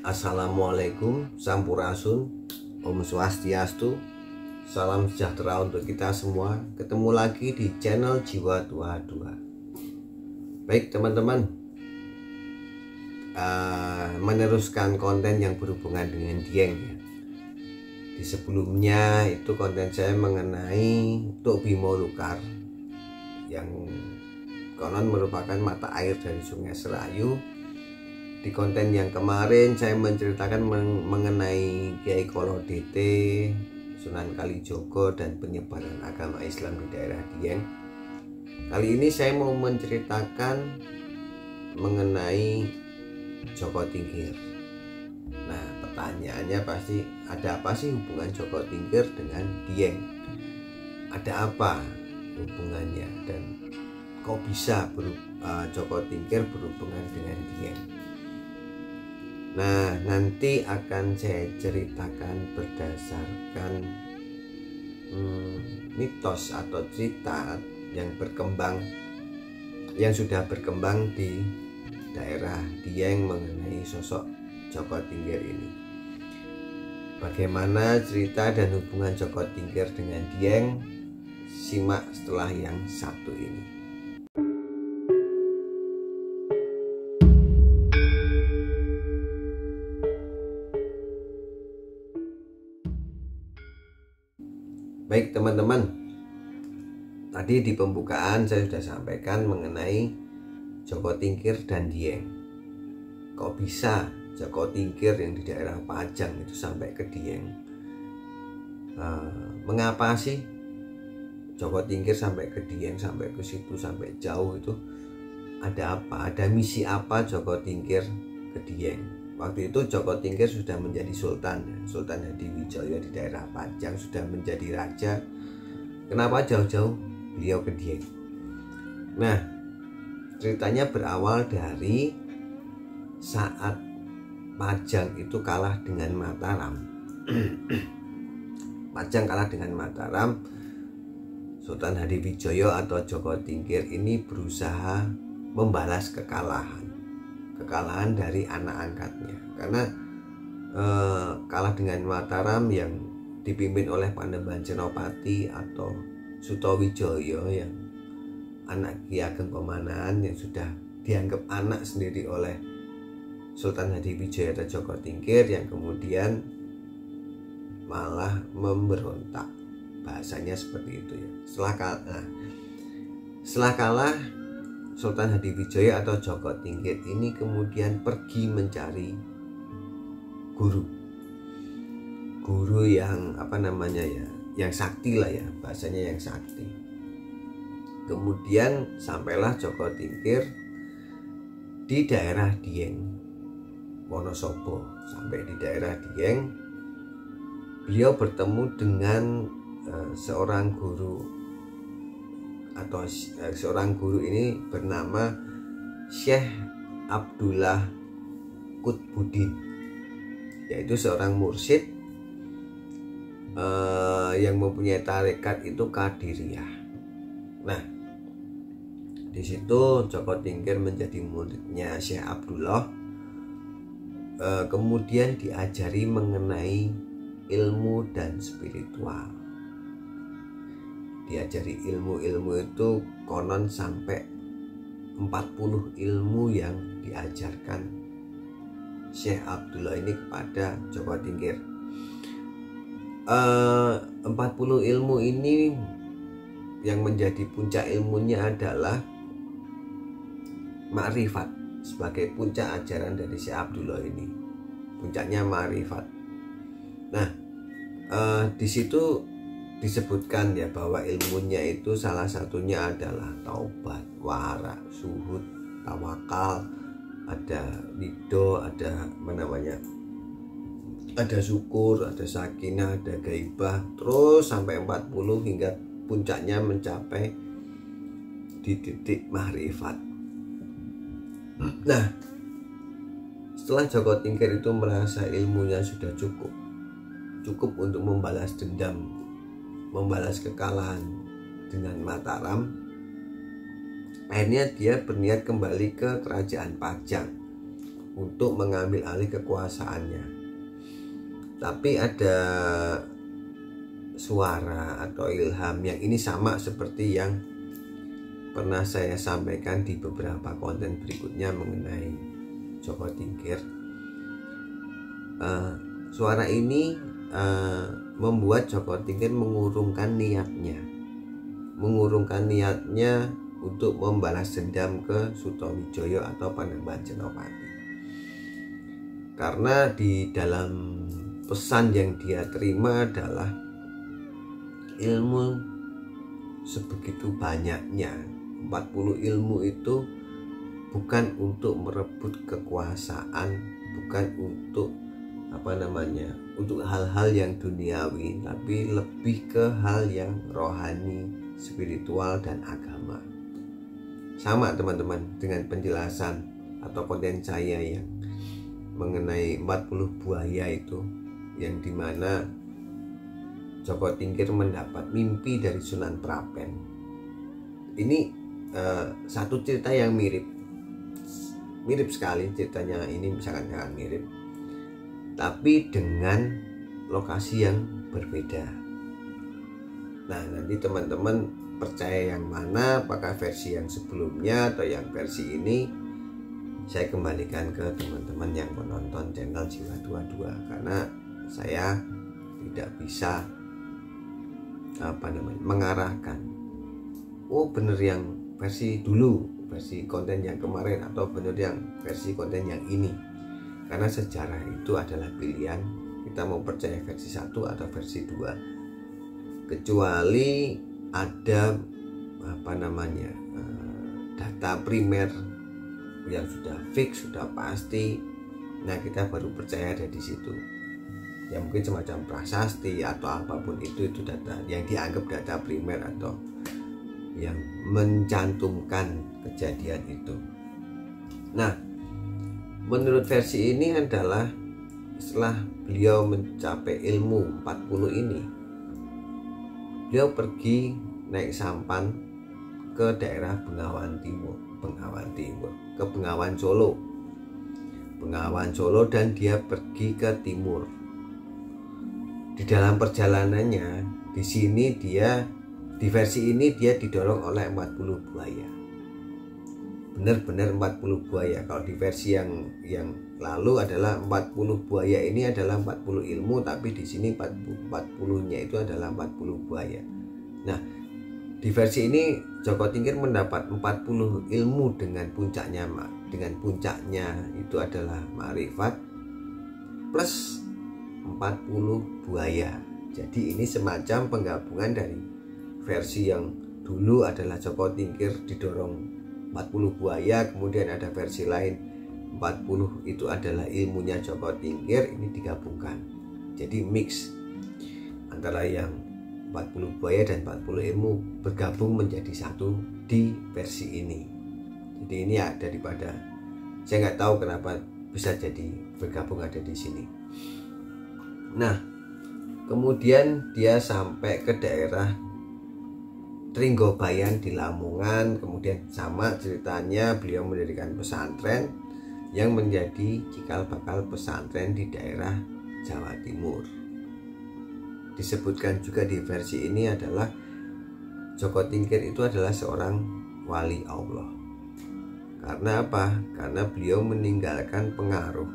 Assalamualaikum, Sampurasun, Om Swastiastu, salam sejahtera untuk kita semua. Ketemu lagi di channel Jiwa 22. Baik teman-teman, meneruskan konten yang berhubungan dengan Dieng ya. Di sebelumnya itu konten saya mengenai Tok Bimo Lukar yang konon merupakan mata air dari Sungai Serayu. Di konten yang kemarin saya menceritakan mengenai Kiai Kolodete, Sunan Kalijogo dan penyebaran agama Islam di daerah Dieng. Kali ini saya mau menceritakan mengenai Joko Tingkir. Nah, pertanyaannya pasti ada apa sih hubungan Joko Tingkir dengan Dieng? Ada apa hubungannya dan kok bisa Joko Tingkir berhubungan dengan Dieng? Nah, nanti akan saya ceritakan berdasarkan mitos atau cerita yang sudah berkembang di daerah Dieng mengenai sosok Joko Tingkir ini. Bagaimana cerita dan hubungan Joko Tingkir dengan Dieng? Simak setelah yang satu ini. Baik teman-teman, tadi di pembukaan saya sudah sampaikan mengenai Joko Tingkir dan Dieng. Kok bisa Joko Tingkir yang di daerah Pajang itu sampai ke Dieng? Mengapa sih Joko Tingkir sampai ke Dieng, sampai ke situ, sampai jauh itu? Ada apa? Ada misi apa Joko Tingkir ke Dieng? Waktu itu Joko Tingkir sudah menjadi Sultan Hadiwijaya di daerah Pajang, sudah menjadi raja. Kenapa jauh-jauh beliau ke Dieng? Nah, ceritanya berawal dari saat Pajang itu kalah dengan Mataram. Pajang kalah dengan Mataram, Sultan Hadiwijaya atau Joko Tingkir ini berusaha membalas kekalahan dari anak angkatnya, karena kalah dengan Mataram yang dipimpin oleh Panembahan Senopati atau Sutawijaya yang anak Ki Ageng Pemanahan yang sudah dianggap anak sendiri oleh Sultan Hadiwijaya atau Joko Tingkir, yang kemudian malah memberontak, bahasanya seperti itu ya. Setelah kalah, Sultan Hadiwijaya atau Joko Tingkir ini kemudian pergi mencari guru yang yang sakti lah ya, bahasanya yang sakti. Kemudian sampailah Joko Tingkir di daerah Dieng, Wonosobo. Sampai di daerah Dieng, beliau bertemu dengan seorang guru ini bernama Syekh Abdullah Qutbuddin, yaitu seorang mursyid yang mempunyai tarekat itu Qadiriyah. Nah, di situ Joko Tingkir menjadi muridnya Syekh Abdullah, kemudian diajari mengenai ilmu dan spiritual. Diajari ilmu-ilmu itu konon sampai 40 ilmu yang diajarkan Syekh Abdullah ini kepada Joko Tingkir. 40 ilmu ini yang menjadi puncak ilmunya adalah ma'rifat. Sebagai puncak ajaran dari Syekh Abdullah ini, puncaknya ma'rifat. Nah, di situ disebutkan ya bahwa ilmunya itu salah satunya adalah taubat, wara, suhud, tawakal, ada ridho, ada ada syukur, ada sakinah, ada gaibah, terus sampai 40 hingga puncaknya mencapai di titik mahrifat. Nah, setelah Joko Tingkir itu merasa ilmunya sudah cukup untuk membalas dendam, membalas kekalahan dengan Mataram, akhirnya dia berniat kembali ke kerajaan Pajang. untuk mengambil alih kekuasaannya. Tapi ada suara atau ilham yang ini sama seperti yang pernah saya sampaikan di beberapa konten berikutnya mengenai Joko Tingkir. Suara ini membuat Joko Tingkir mengurungkan niatnya untuk membalas dendam ke Sutowijoyo atau Panembahan Senopati. Karena di dalam pesan yang dia terima adalah ilmu sebegitu banyaknya. 40 ilmu itu bukan untuk merebut kekuasaan, bukan untuk untuk hal-hal yang duniawi, tapi lebih ke hal yang rohani, spiritual, dan agama. Sama teman-teman dengan penjelasan atau konten saya yang mengenai 40 buaya itu, yang dimana Joko Tingkir mendapat mimpi dari Sunan Prapen. Ini satu cerita yang mirip sekali ceritanya, ini sangat-sangat mirip, tapi dengan lokasi yang berbeda. Nah, nanti teman-teman percaya yang mana, apakah versi yang sebelumnya atau yang versi ini, saya kembalikan ke teman-teman yang menonton channel Jiwa 22, karena saya tidak bisa mengarahkan, oh bener yang versi dulu, versi konten yang kemarin, atau bener yang versi konten yang ini. Karena sejarah itu adalah pilihan, kita mau percaya versi 1 atau versi 2, kecuali ada data primer yang sudah fix, sudah pasti. Nah, kita baru percaya ada di situ. Ya mungkin semacam prasasti atau apapun itu data yang dianggap data primer atau yang mencantumkan kejadian itu. Nah, menurut versi ini adalah setelah beliau mencapai ilmu 40 ini, beliau pergi naik sampan ke daerah Bengawan Timur, ke Bengawan Solo, dan dia pergi ke timur. Di dalam perjalanannya, di versi ini dia didorong oleh 40 buaya. Benar-benar 40 buaya. Kalau di versi yang lalu adalah 40 buaya ini adalah 40 ilmu, tapi di sini 40-nya itu adalah 40 buaya. Nah, di versi ini Joko Tingkir mendapat 40 ilmu dengan puncaknya itu adalah ma'rifat plus 40 buaya. Jadi ini semacam penggabungan dari versi yang dulu adalah Joko Tingkir didorong 40 buaya, kemudian ada versi lain 40 itu adalah ilmunya Joko Tingkir, ini digabungkan. Jadi mix antara yang 40 buaya dan 40 ilmu bergabung menjadi satu di versi ini. Jadi ini ada daripada, saya nggak tahu kenapa bisa jadi bergabung ada di sini. Nah, kemudian dia sampai ke daerah Tringgobayan di Lamongan. Kemudian sama ceritanya, beliau mendirikan pesantren yang menjadi cikal bakal pesantren di daerah Jawa Timur. Disebutkan juga di versi ini adalah Joko Tingkir itu adalah seorang wali Allah. Karena apa? Karena beliau meninggalkan pengaruh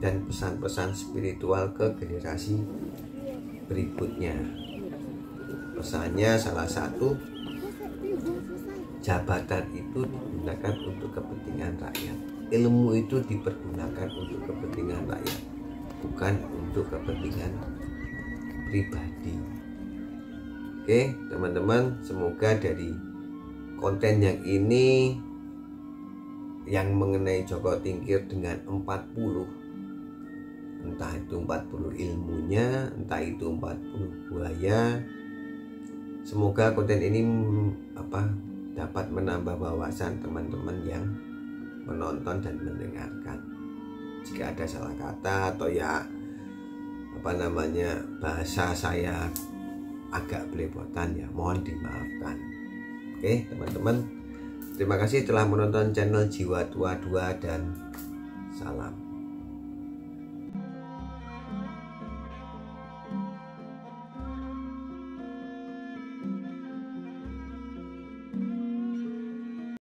dan pesan-pesan spiritual ke generasi berikutnya. Pesannya salah satu, jabatan itu digunakan untuk kepentingan rakyat. Ilmu itu dipergunakan untuk kepentingan rakyat, bukan untuk kepentingan pribadi. Oke, teman-teman, semoga dari konten yang ini yang mengenai Joko Tingkir dengan 40, entah itu 40 ilmunya, entah itu 40 buaya, semoga konten ini dapat menambah wawasan teman-teman yang menonton dan mendengarkan. Jika ada salah kata atau bahasa saya agak belepotan, ya mohon dimaafkan. Oke teman-teman, terima kasih telah menonton channel Jiwa 22 dan Salam.